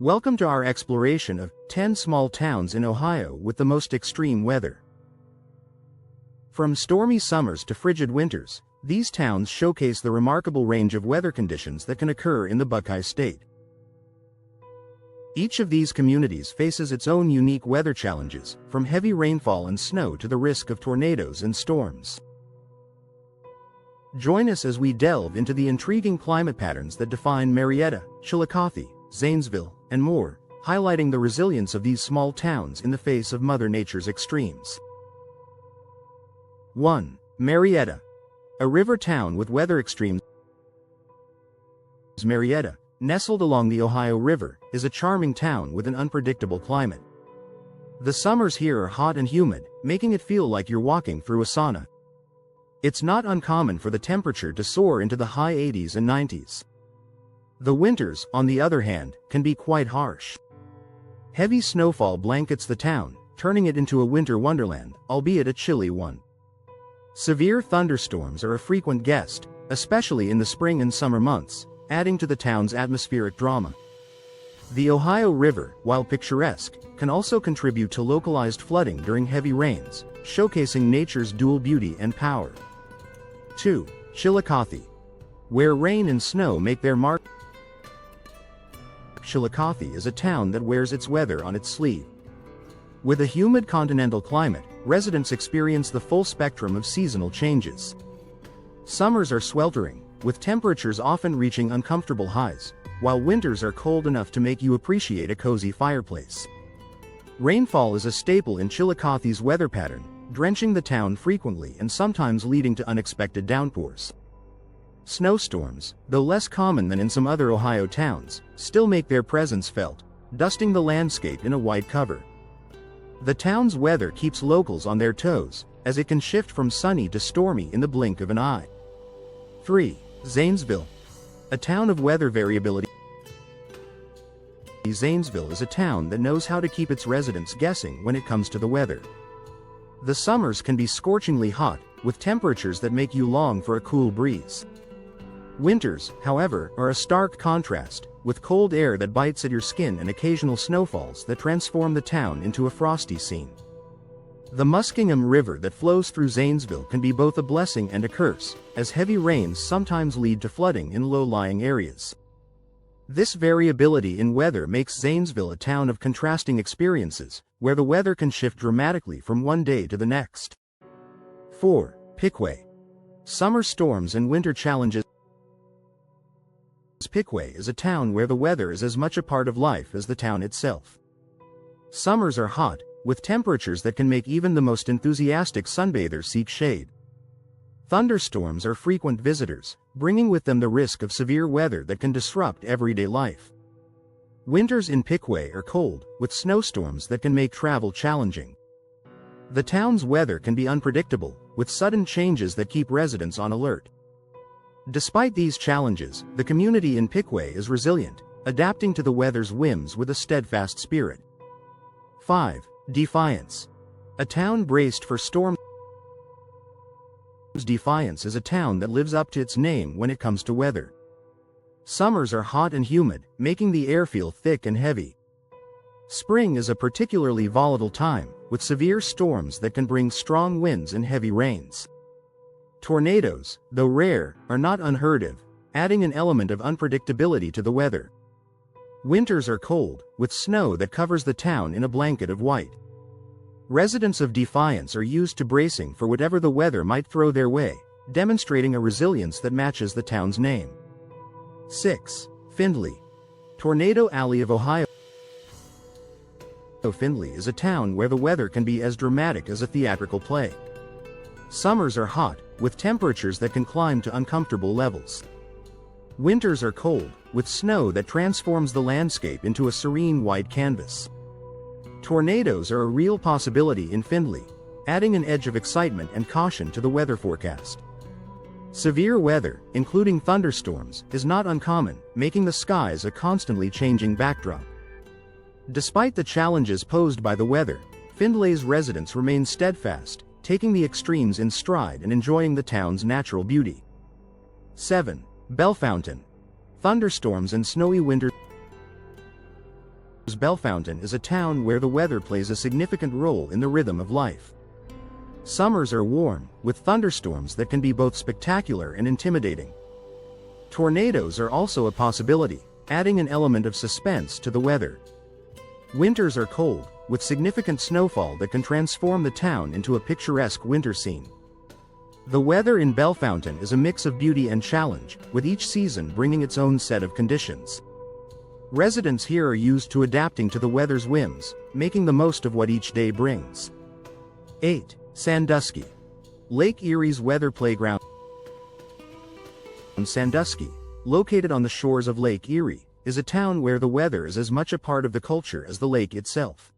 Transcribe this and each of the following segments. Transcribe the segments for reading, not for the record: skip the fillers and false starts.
Welcome to our exploration of 10 small towns in Ohio with the most extreme weather. From stormy summers to frigid winters, these towns showcase the remarkable range of weather conditions that can occur in the Buckeye State. Each of these communities faces its own unique weather challenges, from heavy rainfall and snow to the risk of tornadoes and storms. Join us as we delve into the intriguing climate patterns that define Marietta, Chillicothe, Zanesville, and more, highlighting the resilience of these small towns in the face of Mother Nature's extremes. 1. Marietta, a river town with weather extremes. Marietta, nestled along the Ohio River, is a charming town with an unpredictable climate. The summers here are hot and humid, making it feel like you're walking through a sauna. It's not uncommon for the temperature to soar into the high 80s and 90s. The winters, on the other hand, can be quite harsh. Heavy snowfall blankets the town, turning it into a winter wonderland, albeit a chilly one. Severe thunderstorms are a frequent guest, especially in the spring and summer months, adding to the town's atmospheric drama. The Ohio River, while picturesque, can also contribute to localized flooding during heavy rains, showcasing nature's dual beauty and power. 2. Chillicothe, where rain and snow make their mark. Chillicothe is a town that wears its weather on its sleeve. With a humid continental climate, residents experience the full spectrum of seasonal changes. Summers are sweltering, with temperatures often reaching uncomfortable highs, while winters are cold enough to make you appreciate a cozy fireplace. Rainfall is a staple in Chillicothe's weather pattern, drenching the town frequently and sometimes leading to unexpected downpours. Snowstorms, though less common than in some other Ohio towns, still make their presence felt, dusting the landscape in a white cover. The town's weather keeps locals on their toes, as it can shift from sunny to stormy in the blink of an eye. 3. Zanesville, a town of weather variability. Zanesville is a town that knows how to keep its residents guessing when it comes to the weather. The summers can be scorchingly hot, with temperatures that make you long for a cool breeze. Winters, however, are a stark contrast, with cold air that bites at your skin and occasional snowfalls that transform the town into a frosty scene. The Muskingum River that flows through Zanesville can be both a blessing and a curse, as heavy rains sometimes lead to flooding in low-lying areas. This variability in weather makes Zanesville a town of contrasting experiences, where the weather can shift dramatically from one day to the next. 4. Piqua, summer storms and winter challenges. Piqua is a town where the weather is as much a part of life as the town itself. Summers are hot, with temperatures that can make even the most enthusiastic sunbathers seek shade. Thunderstorms are frequent visitors, bringing with them the risk of severe weather that can disrupt everyday life. Winters in Piqua are cold, with snowstorms that can make travel challenging. The town's weather can be unpredictable, with sudden changes that keep residents on alert. Despite these challenges, the community in Piqua is resilient, adapting to the weather's whims with a steadfast spirit. 5. Defiance, a town braced for storms. Defiance is a town that lives up to its name when it comes to weather. Summers are hot and humid, making the air feel thick and heavy. Spring is a particularly volatile time, with severe storms that can bring strong winds and heavy rains. Tornadoes, though rare, are not unheard of, adding an element of unpredictability to the weather. Winters are cold, with snow that covers the town in a blanket of white. Residents of Defiance are used to bracing for whatever the weather might throw their way, demonstrating a resilience that matches the town's name. 6. Findlay, Tornado Alley of Ohio. Findlay is a town where the weather can be as dramatic as a theatrical play. Summers are hot, with temperatures that can climb to uncomfortable levels. Winters are cold, with snow that transforms the landscape into a serene white canvas. Tornadoes are a real possibility in Findlay, adding an edge of excitement and caution to the weather forecast. Severe weather, including thunderstorms, is not uncommon, making the skies a constantly changing backdrop. Despite the challenges posed by the weather, Findlay's residents remain steadfast, taking the extremes in stride and enjoying the town's natural beauty. 7. Bellefontaine, thunderstorms and snowy winters. Bellefontaine is a town where the weather plays a significant role in the rhythm of life. Summers are warm, with thunderstorms that can be both spectacular and intimidating. Tornadoes are also a possibility, adding an element of suspense to the weather. Winters are cold, with significant snowfall that can transform the town into a picturesque winter scene. The weather in Bellefontaine is a mix of beauty and challenge, with each season bringing its own set of conditions. Residents here are used to adapting to the weather's whims, making the most of what each day brings. 8. Sandusky. Lake Erie's weather playground. Sandusky, located on the shores of Lake Erie, is a town where the weather is as much a part of the culture as the lake itself.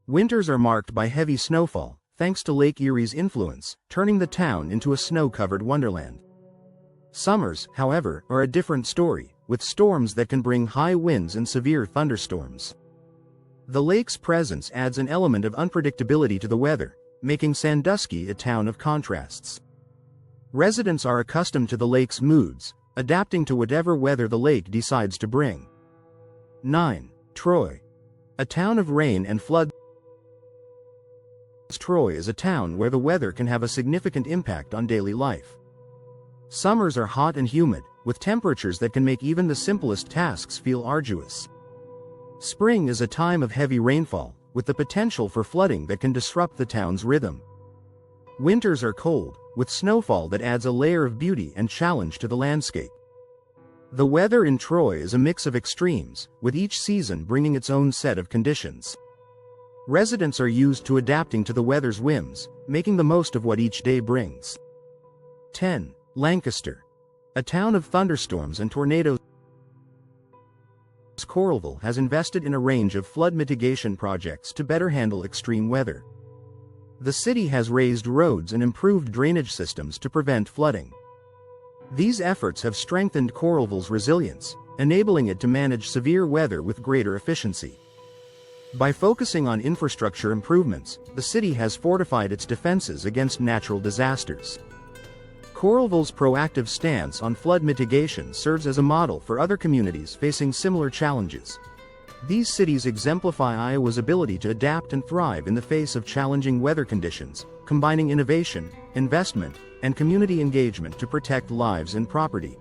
Winters are marked by heavy snowfall, thanks to Lake Erie's influence, turning the town into a snow-covered wonderland. Summers, however, are a different story, with storms that can bring high winds and severe thunderstorms. The lake's presence adds an element of unpredictability to the weather, making Sandusky a town of contrasts. Residents are accustomed to the lake's moods, adapting to whatever weather the lake decides to bring. 9. Troy. A town of rain and flood. Troy is a town where the weather can have a significant impact on daily life. Summers are hot and humid, with temperatures that can make even the simplest tasks feel arduous. Spring is a time of heavy rainfall, with the potential for flooding that can disrupt the town's rhythm. Winters are cold, with snowfall that adds a layer of beauty and challenge to the landscape. The weather in Troy is a mix of extremes, with each season bringing its own set of conditions. Residents are used to adapting to the weather's whims, making the most of what each day brings. 10. Lancaster. A town of thunderstorms and tornadoes. Coralville has invested in a range of flood mitigation projects to better handle extreme weather. The city has raised roads and improved drainage systems to prevent flooding. These efforts have strengthened Coralville's resilience, enabling it to manage severe weather with greater efficiency. By focusing on infrastructure improvements, the city has fortified its defenses against natural disasters. Coralville's proactive stance on flood mitigation serves as a model for other communities facing similar challenges. These cities exemplify Iowa's ability to adapt and thrive in the face of challenging weather conditions, combining innovation, investment, and community engagement to protect lives and property.